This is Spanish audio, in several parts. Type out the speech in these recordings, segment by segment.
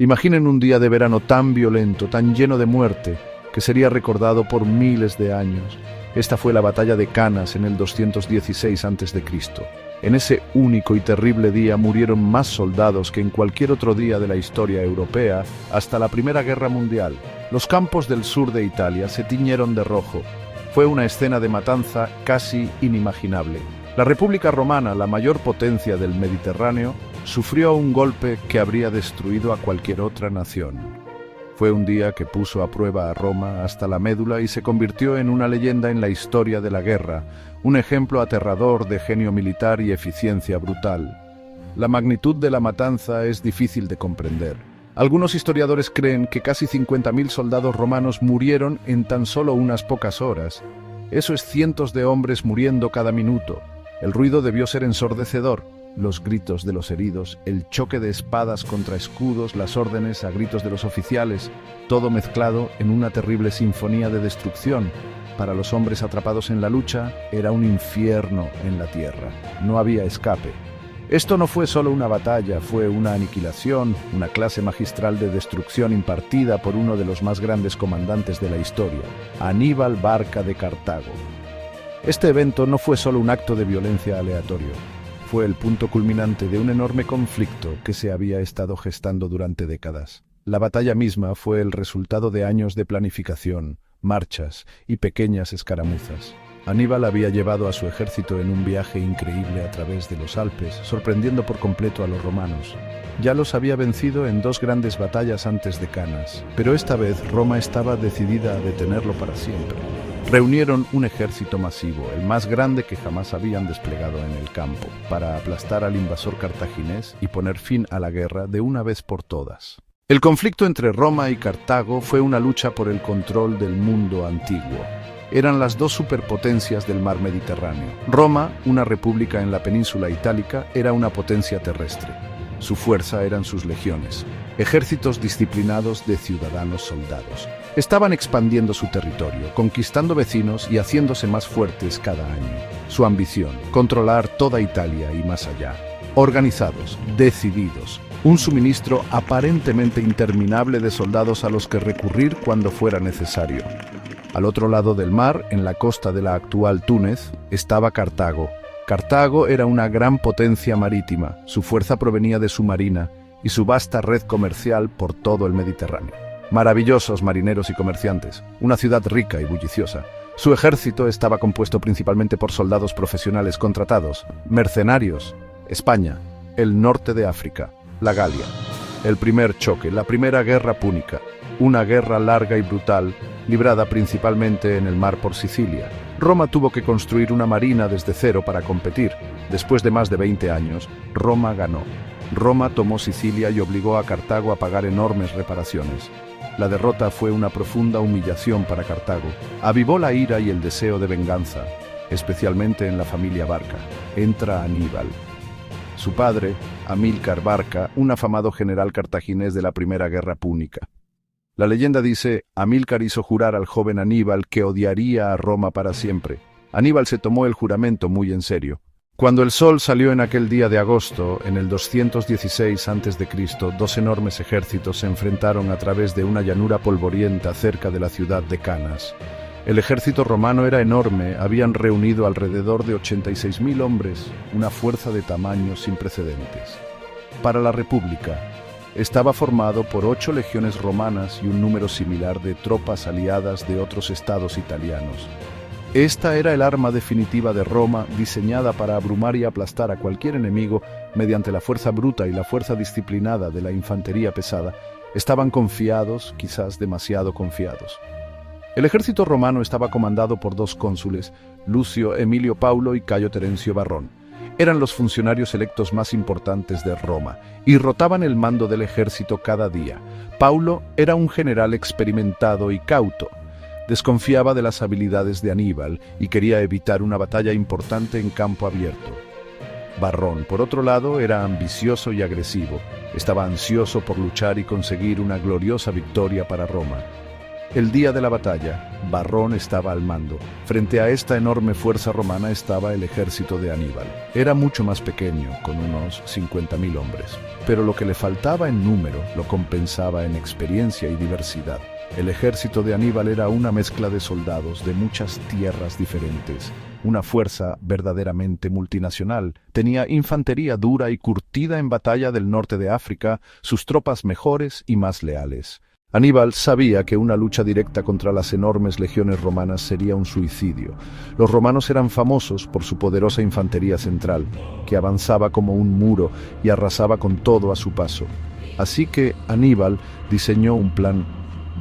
Imaginen un día de verano tan violento, tan lleno de muerte, que sería recordado por miles de años. Esta fue la batalla de Canas en el 216 a.C. En ese único y terrible día murieron más soldados que en cualquier otro día de la historia europea hasta la Primera Guerra Mundial. Los campos del sur de Italia se tiñeron de rojo. Fue una escena de matanza casi inimaginable. La República Romana, la mayor potencia del Mediterráneo, sufrió un golpe que habría destruido a cualquier otra nación. Fue un día que puso a prueba a Roma hasta la médula y se convirtió en una leyenda en la historia de la guerra, un ejemplo aterrador de genio militar y eficiencia brutal. La magnitud de la matanza es difícil de comprender. Algunos historiadores creen que casi 50.000 soldados romanos murieron en tan solo unas pocas horas. Eso es cientos de hombres muriendo cada minuto. El ruido debió ser ensordecedor. Los gritos de los heridos, el choque de espadas contra escudos, las órdenes a gritos de los oficiales, todo mezclado en una terrible sinfonía de destrucción. Para los hombres atrapados en la lucha, era un infierno en la tierra. No había escape. Esto no fue solo una batalla, fue una aniquilación, una clase magistral de destrucción impartida por uno de los más grandes comandantes de la historia, Aníbal Barca de Cartago. Este evento no fue solo un acto de violencia aleatorio. Fue el punto culminante de un enorme conflicto que se había estado gestando durante décadas. La batalla misma fue el resultado de años de planificación, marchas y pequeñas escaramuzas. Aníbal había llevado a su ejército en un viaje increíble a través de los Alpes, sorprendiendo por completo a los romanos. Ya los había vencido en 2 grandes batallas antes de Canas, pero esta vez Roma estaba decidida a detenerlo para siempre. Reunieron un ejército masivo, el más grande que jamás habían desplegado en el campo, para aplastar al invasor cartaginés y poner fin a la guerra de una vez por todas. El conflicto entre Roma y Cartago fue una lucha por el control del mundo antiguo. Eran las 2 superpotencias del mar Mediterráneo. Roma, una república en la península itálica, era una potencia terrestre. Su fuerza eran sus legiones, ejércitos disciplinados de ciudadanos soldados. Estaban expandiendo su territorio, conquistando vecinos y haciéndose más fuertes cada año. Su ambición, controlar toda Italia y más allá. Organizados, decididos, un suministro aparentemente interminable de soldados a los que recurrir cuando fuera necesario. Al otro lado del mar, en la costa de la actual Túnez, estaba Cartago. Cartago era una gran potencia marítima, su fuerza provenía de su marina y su vasta red comercial por todo el Mediterráneo. Maravillosos marineros y comerciantes, una ciudad rica y bulliciosa. Su ejército estaba compuesto principalmente por soldados profesionales contratados, mercenarios, España, el norte de África, la Galia. El primer choque, la primera guerra púnica, una guerra larga y brutal, librada principalmente en el mar por Sicilia. Roma tuvo que construir una marina desde cero para competir. Después de más de 20 años, Roma ganó. Roma tomó Sicilia y obligó a Cartago a pagar enormes reparaciones. La derrota fue una profunda humillación para Cartago. Avivó la ira y el deseo de venganza, especialmente en la familia Barca. Entra Aníbal. Su padre, Amílcar Barca, un afamado general cartaginés de la Primera Guerra Púnica. La leyenda dice, Amílcar hizo jurar al joven Aníbal que odiaría a Roma para siempre. Aníbal se tomó el juramento muy en serio. Cuando el sol salió en aquel día de agosto, en el 216 a.C., 2 enormes ejércitos se enfrentaron a través de una llanura polvorienta cerca de la ciudad de Canas. El ejército romano era enorme, habían reunido alrededor de 86.000 hombres, una fuerza de tamaño sin precedentes. Para la República, estaba formado por 8 legiones romanas y un número similar de tropas aliadas de otros estados italianos. Esta era el arma definitiva de Roma, diseñada para abrumar y aplastar a cualquier enemigo mediante la fuerza bruta y la fuerza disciplinada de la infantería pesada. Estaban confiados, quizás demasiado confiados. El ejército romano estaba comandado por 2 cónsules, Lucio Emilio Paulo y Cayo Terencio Varrón. Eran los funcionarios electos más importantes de Roma y rotaban el mando del ejército cada día. Paulo era un general experimentado y cauto. Desconfiaba de las habilidades de Aníbal y quería evitar una batalla importante en campo abierto. Varrón, por otro lado, era ambicioso y agresivo. Estaba ansioso por luchar y conseguir una gloriosa victoria para Roma. El día de la batalla, Varrón estaba al mando. Frente a esta enorme fuerza romana estaba el ejército de Aníbal. Era mucho más pequeño, con unos 50.000 hombres. Pero lo que le faltaba en número lo compensaba en experiencia y diversidad. El ejército de Aníbal era una mezcla de soldados de muchas tierras diferentes. Una fuerza verdaderamente multinacional. Tenía infantería dura y curtida en batalla del norte de África, sus tropas mejores y más leales. Aníbal sabía que una lucha directa contra las enormes legiones romanas sería un suicidio. Los romanos eran famosos por su poderosa infantería central, que avanzaba como un muro y arrasaba con todo a su paso. Así que Aníbal diseñó un plan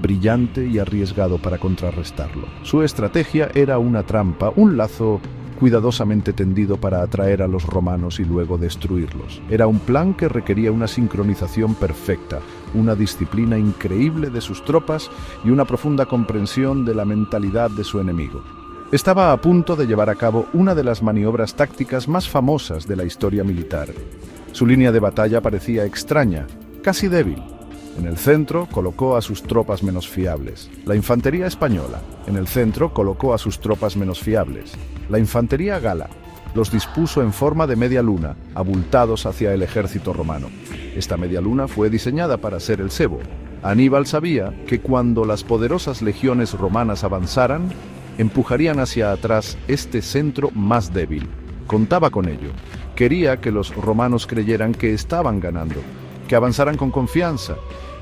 brillante y arriesgado para contrarrestarlo. Su estrategia era una trampa, un lazo cuidadosamente tendido para atraer a los romanos y luego destruirlos. Era un plan que requería una sincronización perfecta, una disciplina increíble de sus tropas y una profunda comprensión de la mentalidad de su enemigo. Estaba a punto de llevar a cabo una de las maniobras tácticas más famosas de la historia militar. Su línea de batalla parecía extraña, casi débil. En el centro colocó a sus tropas menos fiables. La infantería española. En el centro colocó a sus tropas menos fiables. La infantería gala. Los dispuso en forma de media luna, abultados hacia el ejército romano. Esta media luna fue diseñada para ser el cebo. Aníbal sabía que cuando las poderosas legiones romanas avanzaran, empujarían hacia atrás este centro más débil. Contaba con ello. Quería que los romanos creyeran que estaban ganando, que avanzaran con confianza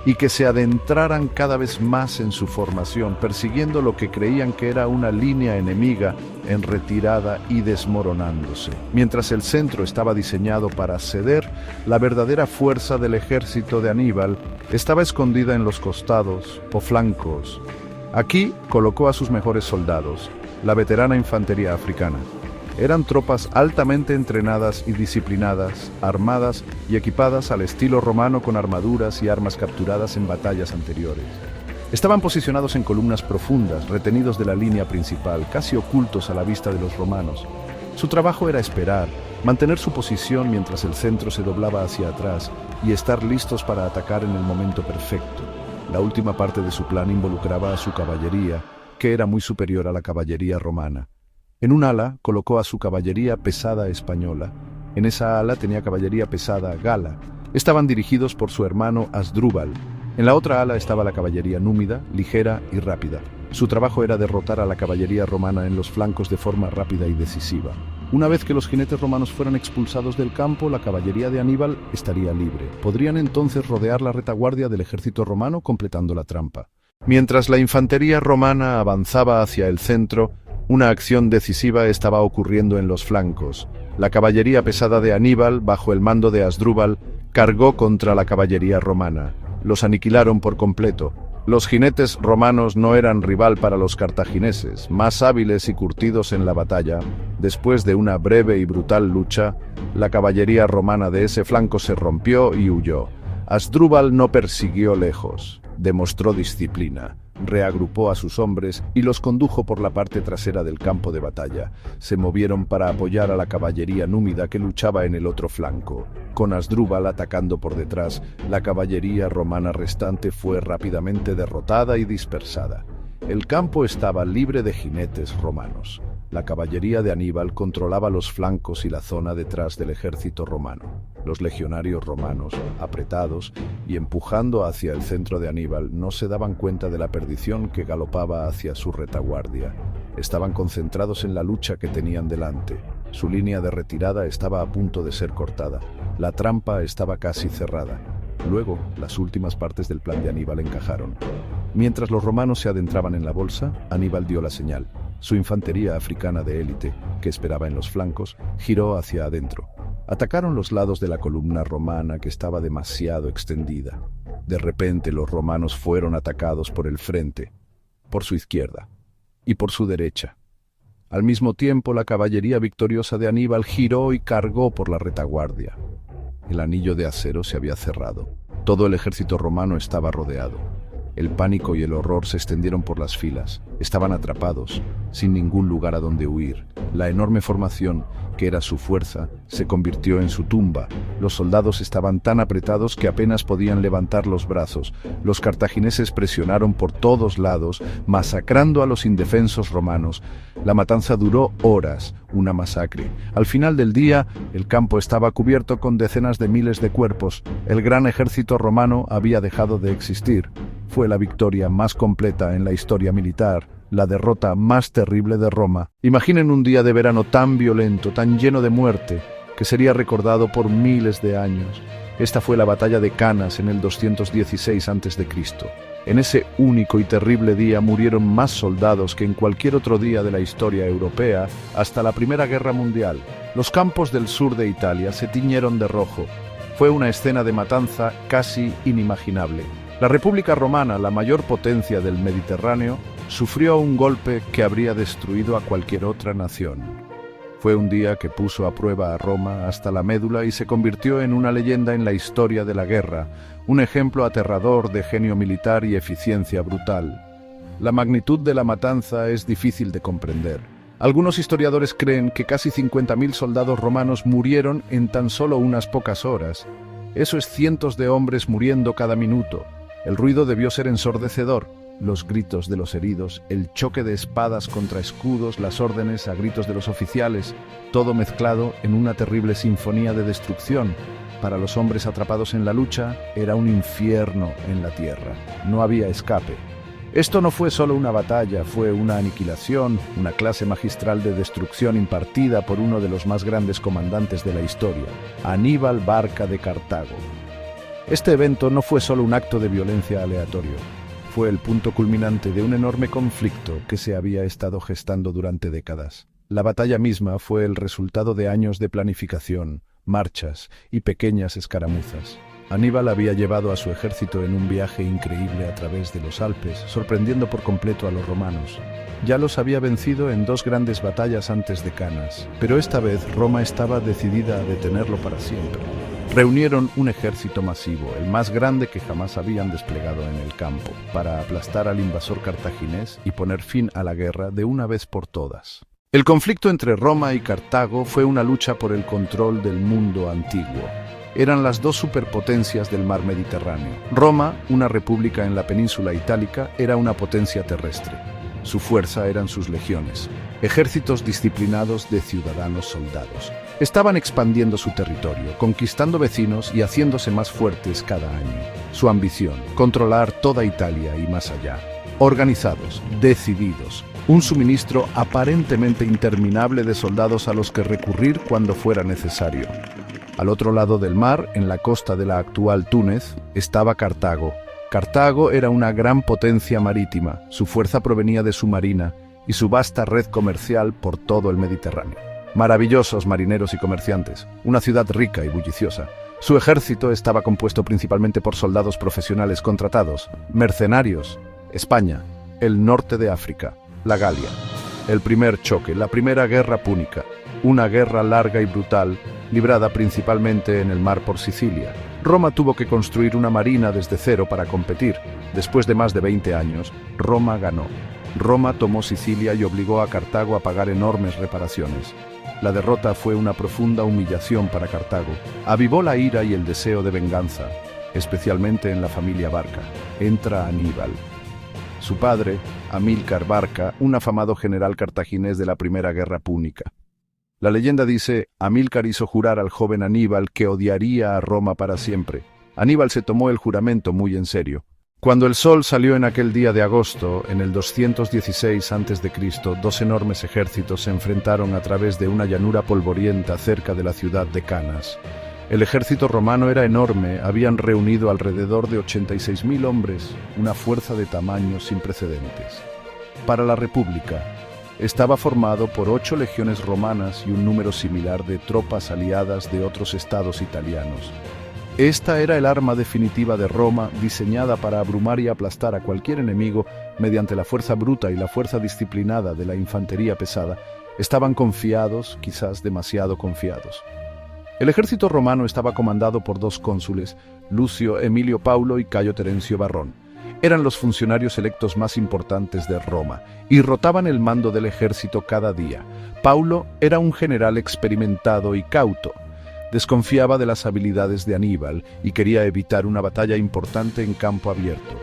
y que se adentraran cada vez más en su formación, persiguiendo lo que creían que era una línea enemiga en retirada y desmoronándose. Mientras el centro estaba diseñado para ceder, la verdadera fuerza del ejército de Aníbal estaba escondida en los costados o flancos. Aquí colocó a sus mejores soldados, la veterana infantería africana. Eran tropas altamente entrenadas y disciplinadas, armadas y equipadas al estilo romano con armaduras y armas capturadas en batallas anteriores. Estaban posicionados en columnas profundas, retenidos de la línea principal, casi ocultos a la vista de los romanos. Su trabajo era esperar, mantener su posición mientras el centro se doblaba hacia atrás y estar listos para atacar en el momento perfecto. La última parte de su plan involucraba a su caballería, que era muy superior a la caballería romana. En un ala colocó a su caballería pesada española. En esa ala tenía caballería pesada gala. Estaban dirigidos por su hermano Asdrúbal. En la otra ala estaba la caballería númida, ligera y rápida. Su trabajo era derrotar a la caballería romana en los flancos de forma rápida y decisiva. Una vez que los jinetes romanos fueran expulsados del campo, la caballería de Aníbal estaría libre. Podrían entonces rodear la retaguardia del ejército romano completando la trampa. Mientras la infantería romana avanzaba hacia el centro, una acción decisiva estaba ocurriendo en los flancos. La caballería pesada de Aníbal, bajo el mando de Asdrúbal, cargó contra la caballería romana. Los aniquilaron por completo. Los jinetes romanos no eran rival para los cartagineses, más hábiles y curtidos en la batalla. Después de una breve y brutal lucha, la caballería romana de ese flanco se rompió y huyó. Asdrúbal no persiguió lejos, demostró disciplina. Reagrupó a sus hombres y los condujo por la parte trasera del campo de batalla. Se movieron para apoyar a la caballería númida que luchaba en el otro flanco. Con Asdrúbal atacando por detrás, la caballería romana restante fue rápidamente derrotada y dispersada. El campo estaba libre de jinetes romanos. La caballería de Aníbal controlaba los flancos y la zona detrás del ejército romano. Los legionarios romanos, apretados y empujando hacia el centro de Aníbal, no se daban cuenta de la perdición que galopaba hacia su retaguardia. Estaban concentrados en la lucha que tenían delante. Su línea de retirada estaba a punto de ser cortada. La trampa estaba casi cerrada. Luego, las últimas partes del plan de Aníbal encajaron. Mientras los romanos se adentraban en la bolsa, Aníbal dio la señal. Su infantería africana de élite, que esperaba en los flancos, giró hacia adentro. Atacaron los lados de la columna romana que estaba demasiado extendida. De repente los romanos fueron atacados por el frente, por su izquierda y por su derecha. Al mismo tiempo la caballería victoriosa de Aníbal giró y cargó por la retaguardia. El anillo de acero se había cerrado. Todo el ejército romano estaba rodeado. El pánico y el horror se extendieron por las filas. Estaban atrapados, sin ningún lugar a donde huir. La enorme formación, que era su fuerza, se convirtió en su tumba. Los soldados estaban tan apretados que apenas podían levantar los brazos. Los cartagineses presionaron por todos lados, masacrando a los indefensos romanos. La matanza duró horas, una masacre. Al final del día, el campo estaba cubierto con decenas de miles de cuerpos. El gran ejército romano había dejado de existir. Fue la victoria más completa en la historia militar, la derrota más terrible de Roma. Imaginen un día de verano tan violento, tan lleno de muerte, que sería recordado por miles de años. Esta fue la batalla de Canas en el 216 a.C. En ese único y terrible día murieron más soldados que en cualquier otro día de la historia europea hasta la Primera Guerra Mundial. Los campos del sur de Italia se tiñeron de rojo. Fue una escena de matanza casi inimaginable. La República Romana, la mayor potencia del Mediterráneo, sufrió un golpe que habría destruido a cualquier otra nación. Fue un día que puso a prueba a Roma hasta la médula y se convirtió en una leyenda en la historia de la guerra, un ejemplo aterrador de genio militar y eficiencia brutal. La magnitud de la matanza es difícil de comprender. Algunos historiadores creen que casi 50.000 soldados romanos murieron en tan solo unas pocas horas. Eso es cientos de hombres muriendo cada minuto. El ruido debió ser ensordecedor. Los gritos de los heridos, el choque de espadas contra escudos, las órdenes a gritos de los oficiales, todo mezclado en una terrible sinfonía de destrucción. Para los hombres atrapados en la lucha, era un infierno en la tierra. No había escape. Esto no fue solo una batalla, fue una aniquilación, una clase magistral de destrucción impartida por uno de los más grandes comandantes de la historia, Aníbal Barca de Cartago. Este evento no fue solo un acto de violencia aleatorio. Fue el punto culminante de un enorme conflicto que se había estado gestando durante décadas. La batalla misma fue el resultado de años de planificación, marchas y pequeñas escaramuzas. Aníbal había llevado a su ejército en un viaje increíble a través de los Alpes, sorprendiendo por completo a los romanos. Ya los había vencido en 2 grandes batallas antes de Canas, pero esta vez Roma estaba decidida a detenerlo para siempre. Reunieron un ejército masivo, el más grande que jamás habían desplegado en el campo, para aplastar al invasor cartaginés y poner fin a la guerra de una vez por todas. El conflicto entre Roma y Cartago fue una lucha por el control del mundo antiguo. Eran las 2 superpotencias del mar Mediterráneo. Roma, una república en la península itálica, era una potencia terrestre. Su fuerza eran sus legiones, ejércitos disciplinados de ciudadanos soldados. Estaban expandiendo su territorio, conquistando vecinos y haciéndose más fuertes cada año. Su ambición, controlar toda Italia y más allá. Organizados, decididos, un suministro aparentemente interminable de soldados a los que recurrir cuando fuera necesario. Al otro lado del mar, en la costa de la actual Túnez, estaba Cartago. Cartago era una gran potencia marítima, su fuerza provenía de su marina y su vasta red comercial por todo el Mediterráneo. Maravillosos marineros y comerciantes, una ciudad rica y bulliciosa. Su ejército estaba compuesto principalmente por soldados profesionales contratados, mercenarios. España, el norte de África, la Galia. El primer choque, la primera guerra púnica, una guerra larga y brutal, librada principalmente en el mar por Sicilia. Roma tuvo que construir una marina desde cero para competir. Después de más de 20 años, Roma ganó. Roma tomó Sicilia y obligó a Cartago a pagar enormes reparaciones. La derrota fue una profunda humillación para Cartago. Avivó la ira y el deseo de venganza, especialmente en la familia Barca. Entra Aníbal. Su padre, Amílcar Barca, un afamado general cartaginés de la Primera Guerra Púnica. La leyenda dice, Amílcar hizo jurar al joven Aníbal que odiaría a Roma para siempre. Aníbal se tomó el juramento muy en serio. Cuando el sol salió en aquel día de agosto, en el 216 a.C., 2 enormes ejércitos se enfrentaron a través de una llanura polvorienta cerca de la ciudad de Canas. El ejército romano era enorme, habían reunido alrededor de 86.000 hombres, una fuerza de tamaño sin precedentes. Para la República, estaba formado por 8 legiones romanas y un número similar de tropas aliadas de otros estados italianos. Esta era el arma definitiva de Roma, diseñada para abrumar y aplastar a cualquier enemigo mediante la fuerza bruta y la fuerza disciplinada de la infantería pesada. Estaban confiados, quizás demasiado confiados. El ejército romano estaba comandado por 2 cónsules, Lucio Emilio Paulo y Cayo Terencio Varrón. Eran los funcionarios electos más importantes de Roma y rotaban el mando del ejército cada día. Paulo era un general experimentado y cauto. Desconfiaba de las habilidades de Aníbal y quería evitar una batalla importante en campo abierto.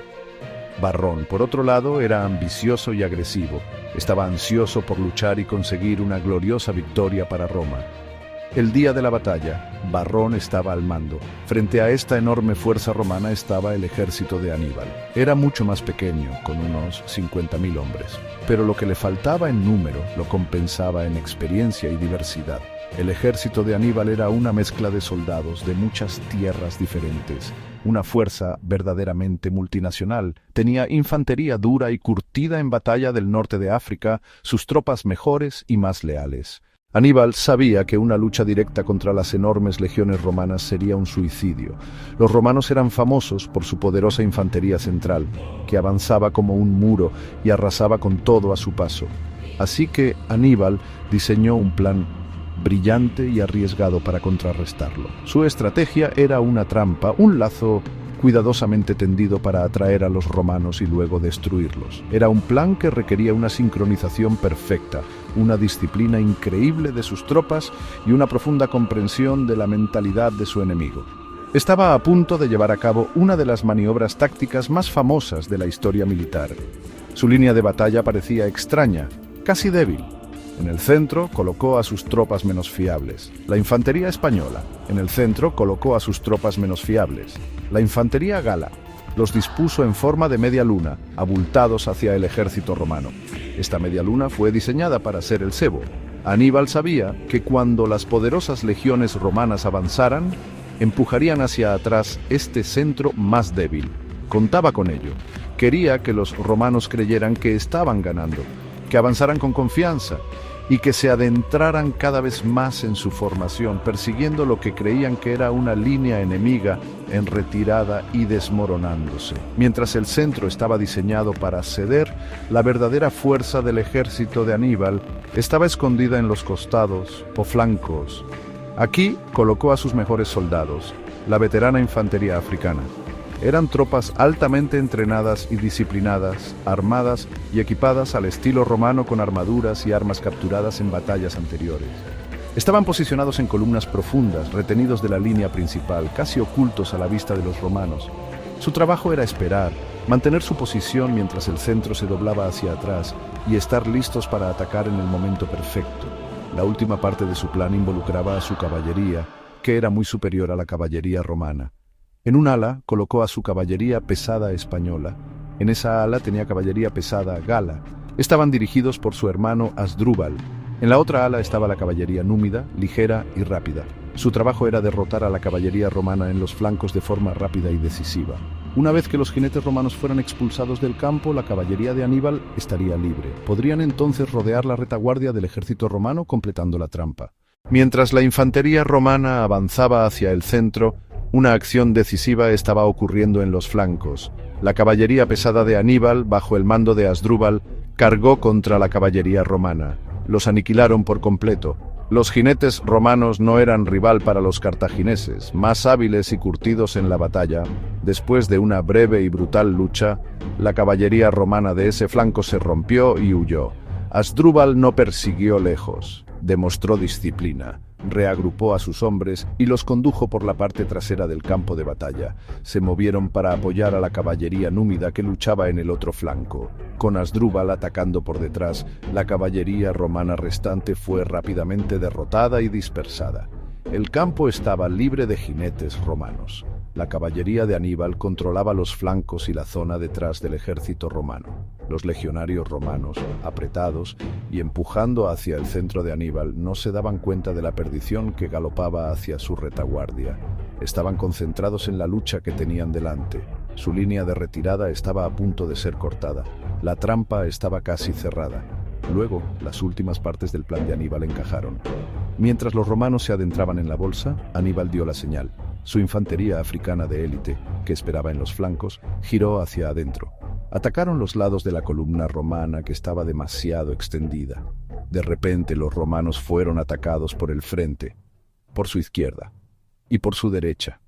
Varrón, por otro lado, era ambicioso y agresivo. Estaba ansioso por luchar y conseguir una gloriosa victoria para Roma. El día de la batalla, Varrón estaba al mando. Frente a esta enorme fuerza romana estaba el ejército de Aníbal. Era mucho más pequeño, con unos 50.000 hombres. Pero lo que le faltaba en número lo compensaba en experiencia y diversidad. El ejército de Aníbal era una mezcla de soldados de muchas tierras diferentes, una fuerza verdaderamente multinacional. Tenía infantería dura y curtida en batalla del norte de África, sus tropas mejores y más leales. Aníbal sabía que una lucha directa contra las enormes legiones romanas sería un suicidio. Los romanos eran famosos por su poderosa infantería central, que avanzaba como un muro y arrasaba con todo a su paso. Así que Aníbal diseñó un plan brillante y arriesgado para contrarrestarlo. Su estrategia era una trampa, un lazo cuidadosamente tendido para atraer a los romanos y luego destruirlos. Era un plan que requería una sincronización perfecta, una disciplina increíble de sus tropas y una profunda comprensión de la mentalidad de su enemigo. Estaba a punto de llevar a cabo una de las maniobras tácticas más famosas de la historia militar. Su línea de batalla parecía extraña, casi débil. En el centro colocó a sus tropas menos fiables. La infantería española. En el centro colocó a sus tropas menos fiables. La infantería gala. Los dispuso en forma de media luna, abultados hacia el ejército romano. Esta media luna fue diseñada para ser el cebo. Aníbal sabía que cuando las poderosas legiones romanas avanzaran, empujarían hacia atrás este centro más débil. Contaba con ello. Quería que los romanos creyeran que estaban ganando, que avanzaran con confianza y que se adentraran cada vez más en su formación, persiguiendo lo que creían que era una línea enemiga en retirada y desmoronándose. Mientras el centro estaba diseñado para ceder, la verdadera fuerza del ejército de Aníbal estaba escondida en los costados o flancos. Aquí colocó a sus mejores soldados, la veterana infantería africana. Eran tropas altamente entrenadas y disciplinadas, armadas y equipadas al estilo romano con armaduras y armas capturadas en batallas anteriores. Estaban posicionados en columnas profundas, retenidos de la línea principal, casi ocultos a la vista de los romanos. Su trabajo era esperar, mantener su posición mientras el centro se doblaba hacia atrás y estar listos para atacar en el momento perfecto. La última parte de su plan involucraba a su caballería, que era muy superior a la caballería romana. En un ala colocó a su caballería pesada española. En esa ala tenía caballería pesada gala. Estaban dirigidos por su hermano Asdrúbal. En la otra ala estaba la caballería númida, ligera y rápida. Su trabajo era derrotar a la caballería romana en los flancos de forma rápida y decisiva. Una vez que los jinetes romanos fueran expulsados del campo, la caballería de Aníbal estaría libre. Podrían entonces rodear la retaguardia del ejército romano completando la trampa. Mientras la infantería romana avanzaba hacia el centro, una acción decisiva estaba ocurriendo en los flancos. La caballería pesada de Aníbal, bajo el mando de Asdrúbal, cargó contra la caballería romana. Los aniquilaron por completo. Los jinetes romanos no eran rival para los cartagineses, más hábiles y curtidos en la batalla. Después de una breve y brutal lucha, la caballería romana de ese flanco se rompió y huyó. Asdrúbal no persiguió lejos, demostró disciplina. Reagrupó a sus hombres y los condujo por la parte trasera del campo de batalla. Se movieron para apoyar a la caballería númida que luchaba en el otro flanco. Con Asdrúbal atacando por detrás, la caballería romana restante fue rápidamente derrotada y dispersada. El campo estaba libre de jinetes romanos. La caballería de Aníbal controlaba los flancos y la zona detrás del ejército romano. Los legionarios romanos, apretados y empujando hacia el centro de Aníbal, no se daban cuenta de la perdición que galopaba hacia su retaguardia. Estaban concentrados en la lucha que tenían delante. Su línea de retirada estaba a punto de ser cortada. La trampa estaba casi cerrada. Luego, las últimas partes del plan de Aníbal encajaron. Mientras los romanos se adentraban en la bolsa, Aníbal dio la señal. Su infantería africana de élite, que esperaba en los flancos, giró hacia adentro. Atacaron los lados de la columna romana que estaba demasiado extendida. De repente los romanos fueron atacados por el frente, por su izquierda y por su derecha.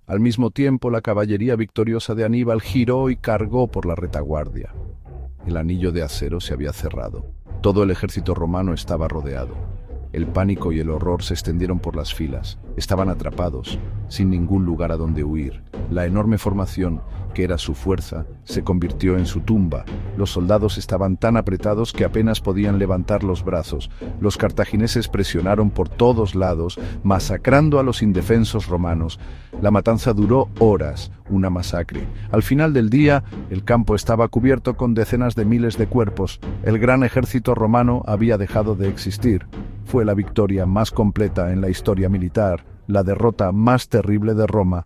Al mismo tiempo, la caballería victoriosa de Aníbal giró y cargó por la retaguardia. El anillo de acero se había cerrado. Todo el ejército romano estaba rodeado. El pánico y el horror se extendieron por las filas. Estaban atrapados, sin ningún lugar a donde huir. La enorme formación, que era su fuerza, se convirtió en su tumba. Los soldados estaban tan apretados que apenas podían levantar los brazos. Los cartagineses presionaron por todos lados, masacrando a los indefensos romanos. La matanza duró horas, una masacre. Al final del día, el campo estaba cubierto con decenas de miles de cuerpos. El gran ejército romano había dejado de existir. Fue la victoria más completa en la historia militar, la derrota más terrible de Roma.